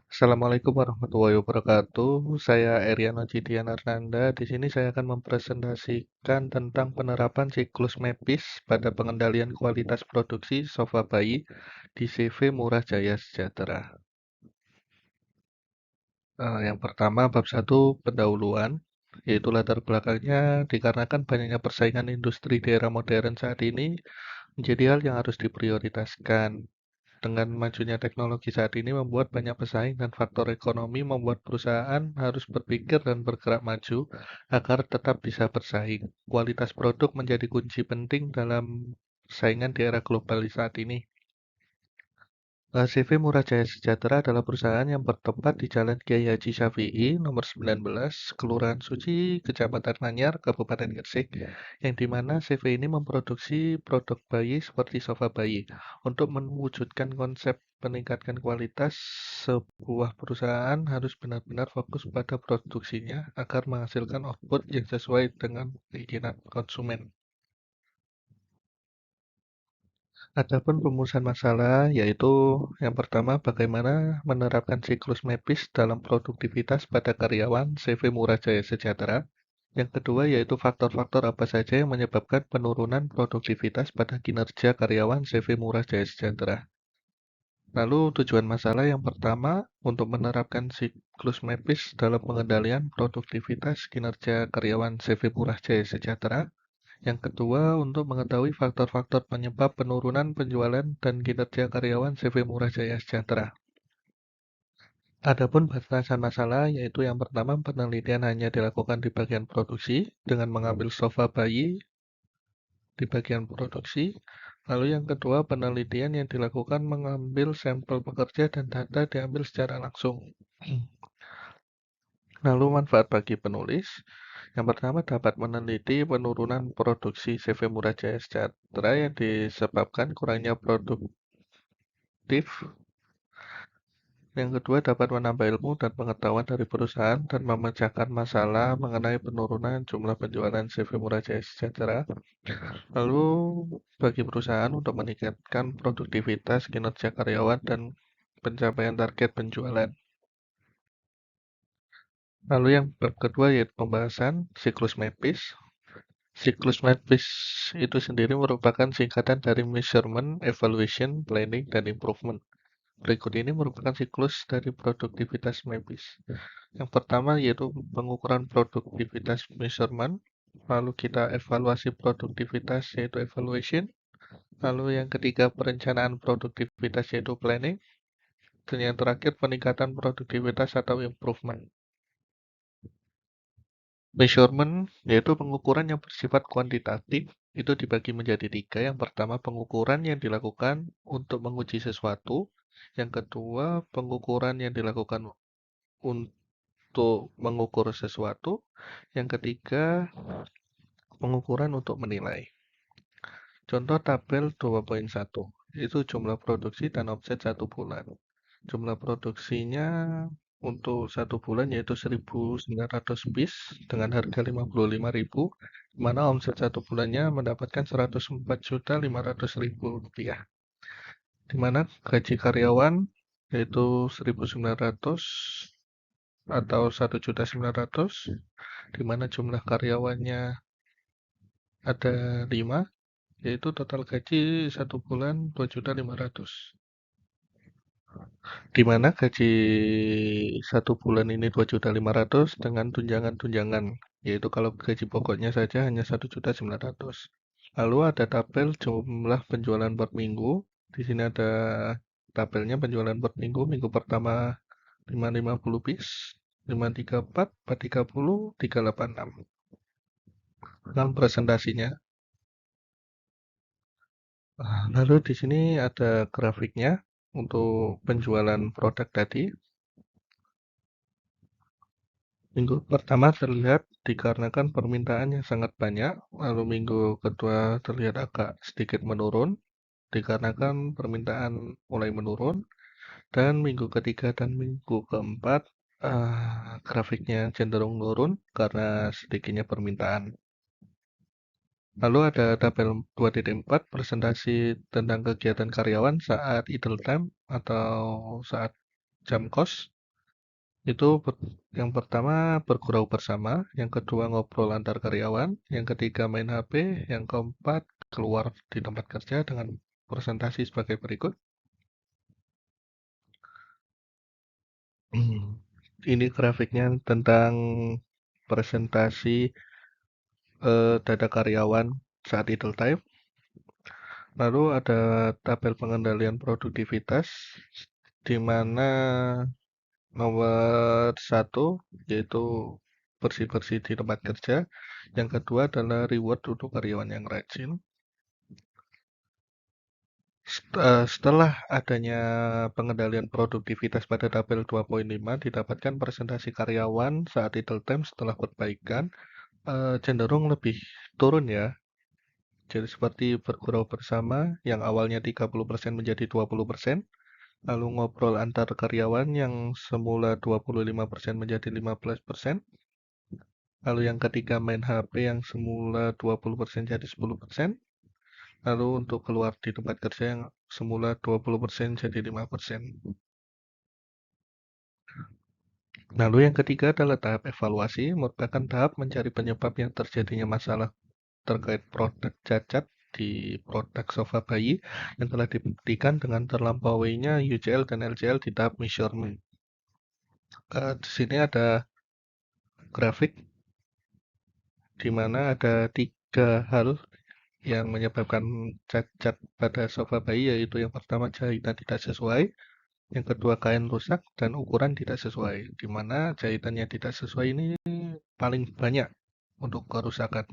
Assalamualaikum warahmatullahi wabarakatuh. Saya Eriano Cidian Arnanda. Di sini saya akan mempresentasikan tentang penerapan siklus MEPIS pada pengendalian kualitas produksi sofa bayi di CV Murah Jaya Sejahtera. Yang pertama, bab 1 pendahuluan, yaitu latar belakangnya dikarenakan banyaknya persaingan industri di era modern saat ini menjadi hal yang harus diprioritaskan. Dengan majunya teknologi saat ini membuat banyak pesaing dan faktor ekonomi membuat perusahaan harus berpikir dan bergerak maju agar tetap bisa bersaing. Kualitas produk menjadi kunci penting dalam persaingan di era globalisasi saat ini. CV Murah Jaya Sejahtera adalah perusahaan yang bertempat di Jalan Kiai Haji Syafi'i, nomor 19, Kelurahan Suci, Kecamatan Manyar, Kabupaten Gresik, yang dimana CV ini memproduksi produk bayi seperti sofa bayi. Untuk mewujudkan konsep meningkatkan kualitas, sebuah perusahaan harus benar-benar fokus pada produksinya agar menghasilkan output yang sesuai dengan keinginan konsumen. Adapun rumusan masalah yaitu yang pertama bagaimana menerapkan siklus MEPIS dalam produktivitas pada karyawan CV Murah Jaya Sejahtera. Yang kedua yaitu faktor-faktor apa saja yang menyebabkan penurunan produktivitas pada kinerja karyawan CV Murah Jaya Sejahtera. Lalu tujuan masalah yang pertama untuk menerapkan siklus MEPIS dalam pengendalian produktivitas kinerja karyawan CV Murah Jaya Sejahtera. Yang kedua, untuk mengetahui faktor-faktor penyebab penurunan penjualan dan kinerja karyawan CV Murah Jaya Sejahtera. Adapun batasan masalah, yaitu yang pertama penelitian hanya dilakukan di bagian produksi dengan mengambil sofa bayi di bagian produksi. Lalu yang kedua, penelitian yang dilakukan mengambil sampel pekerja dan data diambil secara langsung. Lalu manfaat bagi penulis. Yang pertama dapat meneliti penurunan produksi CV Murah Jaya Sejahtera yang disebabkan kurangnya produktif. Yang kedua dapat menambah ilmu dan pengetahuan dari perusahaan dan memecahkan masalah mengenai penurunan jumlah penjualan CV Murah Jaya Sejahtera. Lalu bagi perusahaan untuk meningkatkan produktivitas kinerja karyawan dan pencapaian target penjualan. Lalu yang kedua yaitu pembahasan siklus MEPIS. Siklus MEPIS itu sendiri merupakan singkatan dari Measurement, Evaluation, Planning, dan Improvement. Berikut ini merupakan siklus dari produktivitas MEPIS. Yang pertama yaitu pengukuran produktivitas measurement, lalu kita evaluasi produktivitas yaitu evaluation, lalu yang ketiga perencanaan produktivitas yaitu planning, dan yang terakhir peningkatan produktivitas atau improvement. Measurement yaitu pengukuran yang bersifat kuantitatif, itu dibagi menjadi tiga. Yang pertama pengukuran yang dilakukan untuk menguji sesuatu, yang kedua pengukuran yang dilakukan untuk mengukur sesuatu, yang ketiga pengukuran untuk menilai. Contoh tabel 2.1 itu jumlah produksi dan omset 1 bulan. Jumlah produksinya untuk 1 bulan yaitu 1.900 piece dengan harga 55.000, di mana omset 1 bulannya mendapatkan 104.500.000 rupiah. Di mana gaji karyawan yaitu 1.900 atau 1.900.000, di mana jumlah karyawannya ada 5, yaitu total gaji 1 bulan 2.500.000. Di mana gaji 1 bulan ini 2.500.000 dengan tunjangan-tunjangan, yaitu kalau gaji pokoknya saja hanya 1.900.000. Lalu ada tabel jumlah penjualan per minggu. Di sini ada tabelnya penjualan per minggu. Minggu pertama 550 piece, 534, 430, 386. Dengan presentasinya. Lalu di sini ada grafiknya untuk penjualan produk tadi. Minggu pertama terlihat dikarenakan permintaan yang sangat banyak, lalu minggu kedua terlihat agak sedikit menurun dikarenakan permintaan mulai menurun, dan minggu ketiga dan minggu keempat grafiknya cenderung menurun karena sedikitnya permintaan. Lalu ada tabel 2.4 presentasi tentang kegiatan karyawan saat idle time atau saat jam kos. Itu yang pertama bergurau bersama, yang kedua ngobrol antar karyawan, yang ketiga main HP, yang keempat keluar di tempat kerja dengan presentasi sebagai berikut. Ini grafiknya tentang presentasi data karyawan saat idle time. Lalu ada tabel pengendalian produktivitas, di mana nomor satu yaitu bersih-bersih di tempat kerja. Yang kedua adalah reward untuk karyawan yang rajin. Setelah adanya pengendalian produktivitas pada tabel 2.5, didapatkan presentasi karyawan saat idle time setelah perbaikan cenderung lebih turun ya. Jadi seperti bergurau bersama yang awalnya 30% menjadi 20%, lalu ngobrol antar karyawan yang semula 25% menjadi 15%, lalu yang ketiga main HP yang semula 20% jadi 10%, lalu untuk keluar di tempat kerja yang semula 20% jadi 5%. Lalu yang ketiga adalah tahap evaluasi, merupakan tahap mencari penyebab yang terjadinya masalah terkait produk cacat di produk sofa bayi yang telah dibuktikan dengan terlampauinya UCL dan LCL di tahap measurement. Di sini ada grafik di mana ada tiga hal yang menyebabkan cacat pada sofa bayi, yaitu yang pertama jahitan tidak sesuai, yang kedua kain rusak, dan ukuran tidak sesuai, di mana jahitannya tidak sesuai ini paling banyak untuk kerusakan.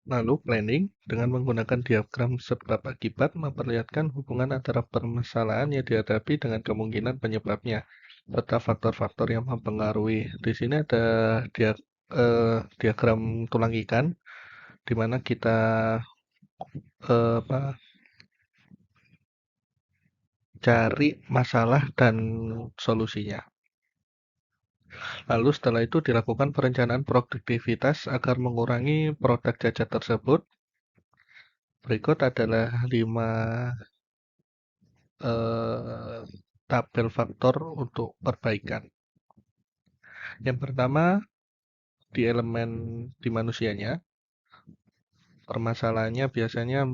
Lalu planning dengan menggunakan diagram sebab akibat memperlihatkan hubungan antara permasalahan yang dihadapi dengan kemungkinan penyebabnya serta faktor-faktor yang mempengaruhi. Di sini ada diagram tulang ikan di mana kita cari masalah dan solusinya. Lalu setelah itu dilakukan perencanaan produktivitas agar mengurangi produk cacat tersebut. Berikut adalah 5 eh, tabel faktor untuk perbaikan. Yang pertama, di elemen di manusianya, permasalahannya biasanya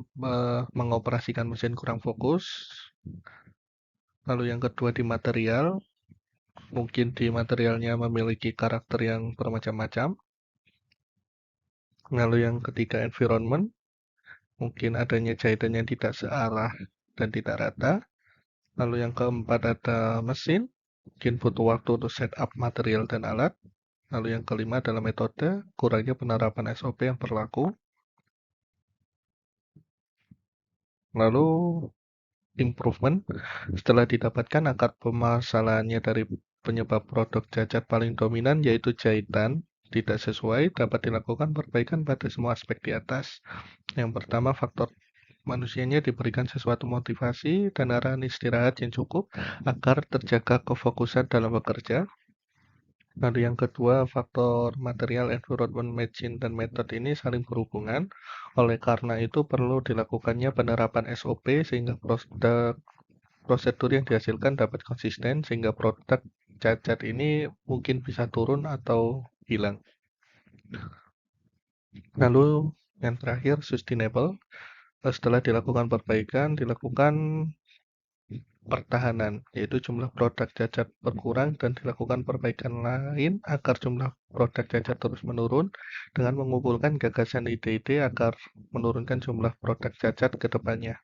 mengoperasikan mesin kurang fokus. Lalu yang kedua di material, mungkin di materialnya memiliki karakter yang bermacam-macam. Lalu yang ketiga environment, mungkin adanya jahitan yang tidak searah dan tidak rata. Lalu yang keempat ada mesin, mungkin butuh waktu untuk setup material dan alat. Lalu yang kelima adalah metode, kurangnya penerapan SOP yang berlaku. Lalu improvement, setelah didapatkan akar permasalahannya dari penyebab produk cacat paling dominan yaitu jahitan tidak sesuai, dapat dilakukan perbaikan pada semua aspek di atas. Yang pertama, faktor manusianya diberikan sesuatu motivasi dan arahan istirahat yang cukup agar terjaga kefokusan dalam bekerja. Lalu yang kedua, faktor material, environment, machine, dan metode ini saling berhubungan. Oleh karena itu perlu dilakukannya penerapan SOP sehingga prosedur yang dihasilkan dapat konsisten sehingga produk cacat ini mungkin bisa turun atau hilang. Lalu yang terakhir, sustainable. Setelah dilakukan perbaikan, dilakukan pertahanan, yaitu jumlah produk cacat berkurang dan dilakukan perbaikan lain agar jumlah produk cacat terus menurun dengan mengumpulkan gagasan ide-ide agar menurunkan jumlah produk cacat ke depannya.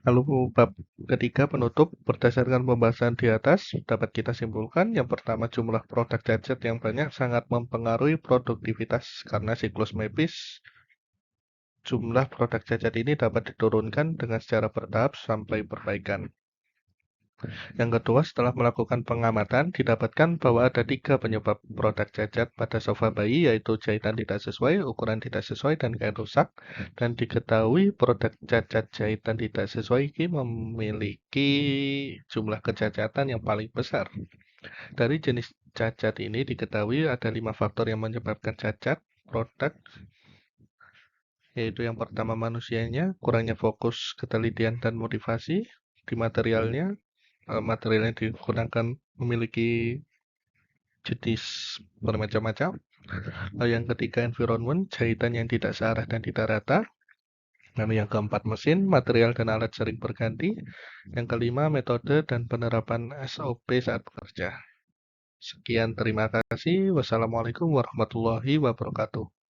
Lalu bab ketiga penutup, berdasarkan pembahasan di atas dapat kita simpulkan yang pertama jumlah produk cacat yang banyak sangat mempengaruhi produktivitas karena siklus MEPIS. Jumlah produk cacat ini dapat diturunkan dengan secara bertahap sampai perbaikan. Yang kedua, setelah melakukan pengamatan, didapatkan bahwa ada 3 penyebab produk cacat pada sofa bayi, yaitu jahitan tidak sesuai, ukuran tidak sesuai, dan kain rusak. Dan diketahui produk cacat jahitan tidak sesuai ini memiliki jumlah kecacatan yang paling besar. Dari jenis cacat ini diketahui ada 5 faktor yang menyebabkan cacat produk, yaitu yang pertama manusianya, kurangnya fokus, ketelitian, dan motivasi di materialnya. material yang digunakan memiliki jenis bermacam-macam. Lalu yang ketiga environment, jahitan yang tidak searah dan tidak rata. Lalu yang keempat mesin, material dan alat sering berganti. Yang kelima metode dan penerapan SOP saat bekerja. Sekian, terima kasih. Wassalamualaikum warahmatullahi wabarakatuh.